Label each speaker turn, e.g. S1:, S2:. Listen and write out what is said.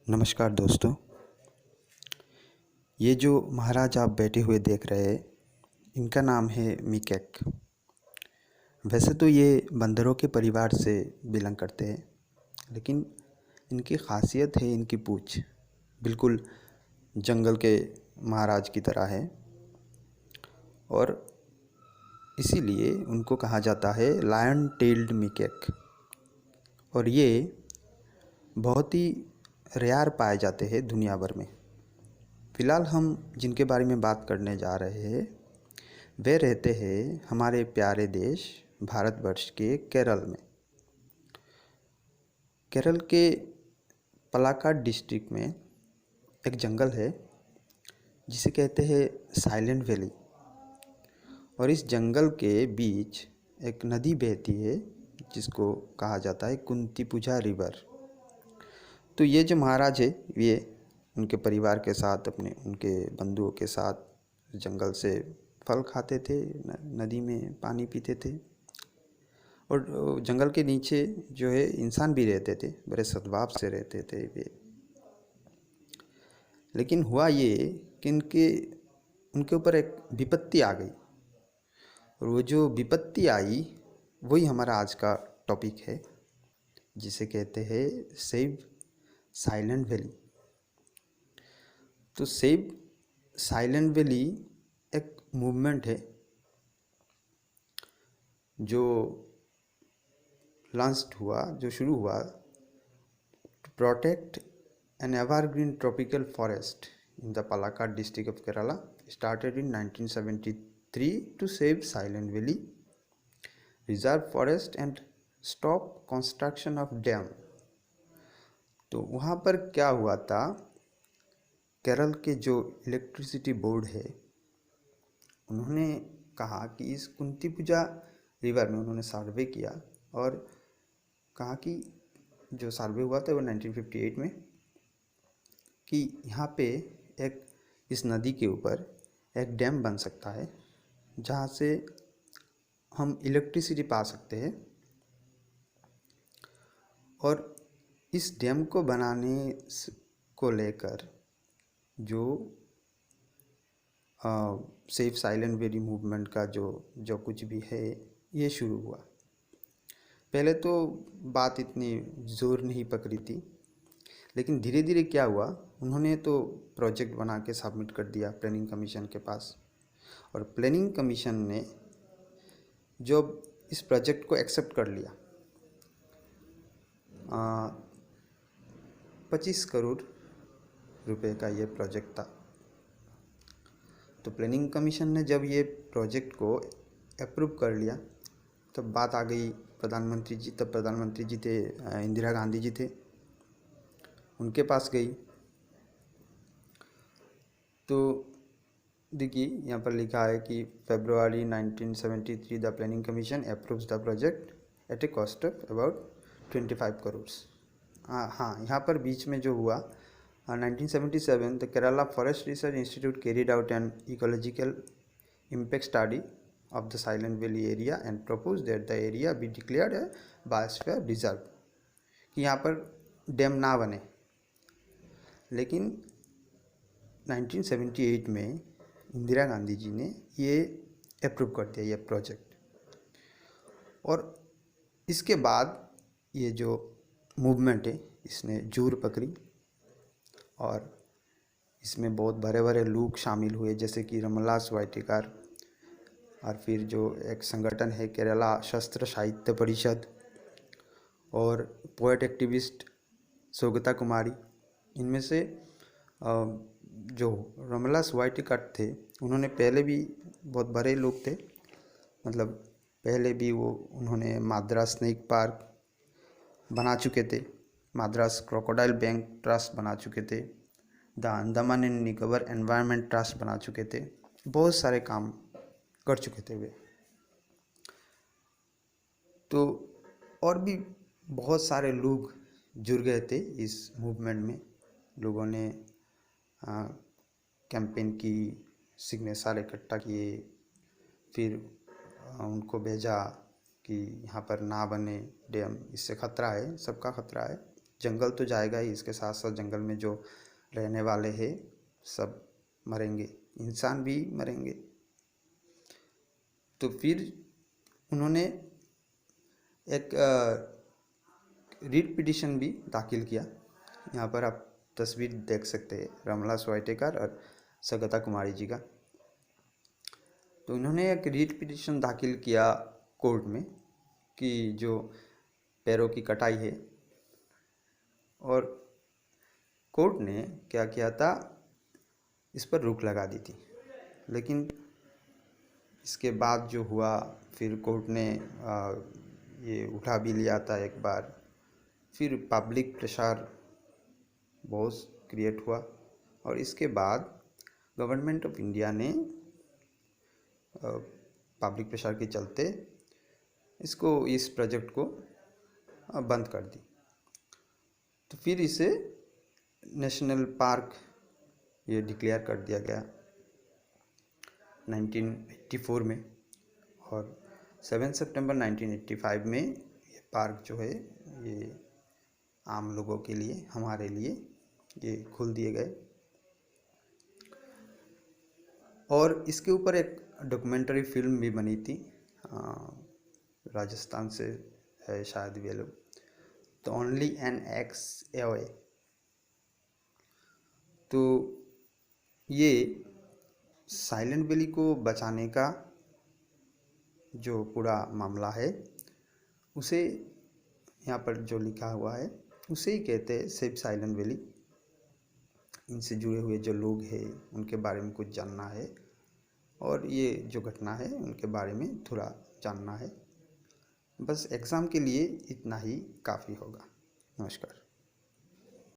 S1: नमस्कार दोस्तों। ये जो महाराज आप बैठे हुए देख रहे हैं, इनका नाम है मीकैक। वैसे तो ये बंदरों के परिवार से बिलोंग करते हैं, लेकिन इनकी खासियत है इनकी पूँछ बिल्कुल जंगल के महाराज की तरह है और इसीलिए उनको कहा जाता है लायन टेल्ड मीकैक। और ये बहुत ही रेयर पाए जाते हैं दुनिया भर में। फ़िलहाल हम जिनके बारे में बात करने जा रहे हैं वे रहते हैं हमारे प्यारे देश भारतवर्ष के केरल में। केरल के पलाक्काड डिस्ट्रिक्ट में एक जंगल है जिसे कहते हैं साइलेंट वैली। और इस जंगल के बीच एक नदी बहती है जिसको कहा जाता है कुंतीपुझा रिवर। तो ये जो महाराज है ये उनके परिवार के साथ उनके बंधुओं के साथ जंगल से फल खाते थे, नदी में पानी पीते थे और जंगल के नीचे जो है इंसान भी रहते थे, बड़े सद्भाव से रहते थे वे। लेकिन हुआ ये कि उनके ऊपर एक विपत्ति आ गई और वो जो विपत्ति आई वही हमारा आज का टॉपिक है, जिसे कहते हैं सेव साइलेंट वैली। तो सेव साइलेंट वैली एक मूवमेंट है जो शुरू हुआ to protect an evergreen tropical forest in the Palakkad district of Kerala, started in 1973 to save silent valley reserve forest and stop construction of dam. तो वहाँ पर क्या हुआ था, केरल के जो इलेक्ट्रिसिटी बोर्ड है उन्होंने कहा कि इस कुंतीपुझा रिवर में उन्होंने सर्वे किया और कहा कि जो सर्वे हुआ था वो 1958 में कि यहाँ पे इस नदी के ऊपर एक डैम बन सकता है जहाँ से हम इलेक्ट्रिसिटी पा सकते हैं। और इस डैम को बनाने को लेकर जो सेफ साइलेंट वैली मूवमेंट का जो कुछ भी है ये शुरू हुआ। पहले तो बात इतनी ज़ोर नहीं पकड़ी थी, लेकिन धीरे धीरे क्या हुआ, उन्होंने तो प्रोजेक्ट बना के सबमिट कर दिया प्लानिंग कमीशन के पास। और प्लानिंग कमीशन ने जो इस प्रोजेक्ट को एक्सेप्ट कर लिया, 25 करोड़ रुपए का ये प्रोजेक्ट था। तो प्लानिंग कमीशन ने जब ये प्रोजेक्ट को अप्रूव कर लिया तब बात आ गई प्रधानमंत्री जी थे, इंदिरा गांधी जी थे, उनके पास गई। तो देखिए यहाँ पर लिखा है कि फरवरी 1973 the planning commission approves the project at A cost of about 25 crore. हाँ, यहाँ पर बीच में जो हुआ 1977 the Kerala Forest Research Institute carried out an ecological impact study of the Silent Valley area and proposed that the area be declared a biosphere reserve, कि यहाँ पर dam ना बने। लेकिन 1978 में इंदिरा गांधी जी ने ये अप्रूव कर दिया ये प्रोजेक्ट। और इसके बाद ये जो मूवमेंट है इसने जोर पकड़ी और इसमें बहुत बड़े बड़े लोग शामिल हुए, जैसे कि रमलास वाइटिकार और फिर जो एक संगठन है केरला शस्त्र साहित्य परिषद और पोएट एक्टिविस्ट सौगता कुमारी। इनमें से जो रमलास वाइटिकार थे उन्होंने पहले भी बहुत बड़े लोग थे, मतलब पहले भी उन्होंने माद्रास स्नेक पार्क बना चुके थे, माद्रास क्रोकोडाइल बैंक ट्रस्ट बना चुके थे, the Andaman and Nicobar environment trust बना चुके थे, बहुत सारे काम कर चुके थे वे। तो और भी बहुत सारे लोग जुड़ गए थे इस मूवमेंट में। लोगों ने कैंपेन की, सिग्नेचर इकट्ठा किए, फिर उनको भेजा कि यहाँ पर ना बने डैम, इससे खतरा है, सबका खतरा है। जंगल तो जाएगा ही, इसके साथ साथ जंगल में जो रहने वाले हैं सब मरेंगे, इंसान भी मरेंगे। तो फिर उन्होंने एक रीट पिटिशन भी दाखिल किया। यहाँ पर आप तस्वीर देख सकते हैं रमला स्वाइटेकर और सगता कुमारी जी का। तो इन्होंने एक रीट पिटिशन दाखिल किया कोर्ट में कि जो पैरों की कटाई है, और कोर्ट ने क्या किया था, इस पर रोक लगा दी थी। लेकिन इसके बाद जो हुआ, फिर कोर्ट ने ये उठा भी लिया था एक बार। फिर पब्लिक प्रेशर बहुत क्रिएट हुआ, और इसके बाद गवर्नमेंट ऑफ इंडिया ने पब्लिक प्रेशर के चलते इस प्रोजेक्ट को बंद कर दी। तो फिर इसे नेशनल पार्क ये डिक्लेयर कर दिया गया 1984 में, और 7 सितंबर 1985 में ये पार्क जो है ये आम लोगों के लिए, हमारे लिए ये खोल दिए गए। और इसके ऊपर एक डॉक्यूमेंट्री फिल्म भी बनी थी, राजस्थान से है शायद ये लोग, तो ओनली एन एक्स एवे। तो ये साइलेंट वैली को बचाने का जो पूरा मामला है उसे यहाँ पर जो लिखा हुआ है उसे ही कहते हैं सेव साइलेंट वैली। इनसे जुड़े हुए जो लोग हैं उनके बारे में कुछ जानना है, और ये जो घटना है उनके बारे में थोड़ा जानना है। बस एग्ज़ाम के लिए इतना ही काफ़ी होगा। नमस्कार।